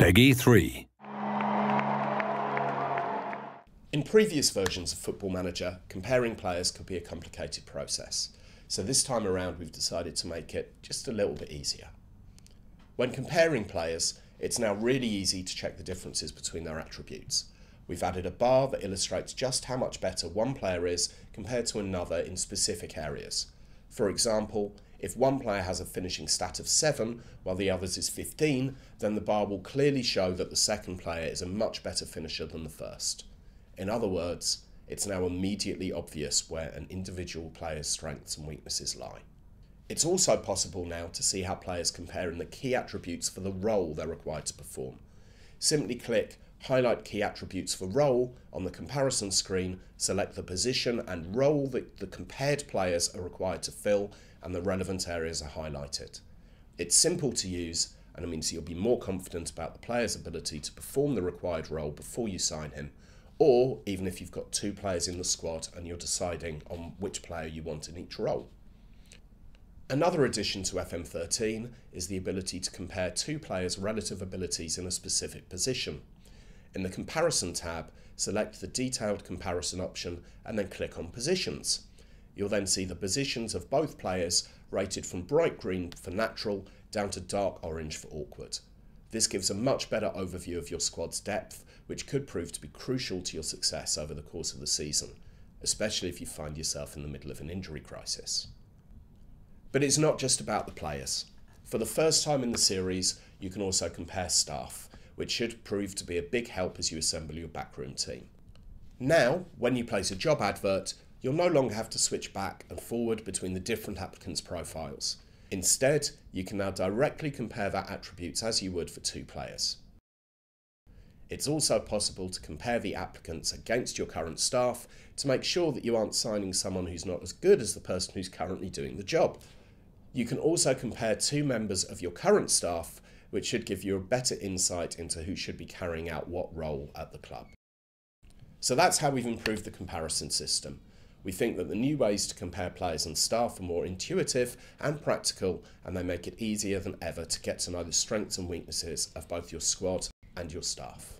Peggy 3. In previous versions of Football Manager, comparing players could be a complicated process. So this time around we've decided to make it just a little bit easier. When comparing players, it's now really easy to check the differences between their attributes. We've added a bar that illustrates just how much better one player is compared to another in specific areas. For example, if one player has a finishing stat of 7 while the other's is 15, then the bar will clearly show that the second player is a much better finisher than the first. In other words, it's now immediately obvious where an individual player's strengths and weaknesses lie. It's also possible now to see how players compare in the key attributes for the role they're required to perform. Simply click Highlight Key Attributes for Role on the comparison screen, select the position and role that the compared players are required to fill, and the relevant areas are highlighted. It's simple to use, and it means you'll be more confident about the player's ability to perform the required role before you sign him, or even if you've got 2 players in the squad and you're deciding on which player you want in each role. Another addition to FM13 is the ability to compare 2 players' relative abilities in a specific position. In the Comparison tab, select the Detailed Comparison option and then click on Positions. You'll then see the positions of both players rated from bright green for natural down to dark orange for awkward. This gives a much better overview of your squad's depth, which could prove to be crucial to your success over the course of the season, especially if you find yourself in the middle of an injury crisis. But it's not just about the players. For the first time in the series, you can also compare staff, which should prove to be a big help as you assemble your backroom team. Now, when you place a job advert, you'll no longer have to switch back and forward between the different applicants' profiles. Instead, you can now directly compare their attributes as you would for 2 players. It's also possible to compare the applicants against your current staff to make sure that you aren't signing someone who's not as good as the person who's currently doing the job. You can also compare 2 members of your current staff, which should give you a better insight into who should be carrying out what role at the club. So that's how we've improved the comparison system. We think that the new ways to compare players and staff are more intuitive and practical, and they make it easier than ever to get to know the strengths and weaknesses of both your squad and your staff.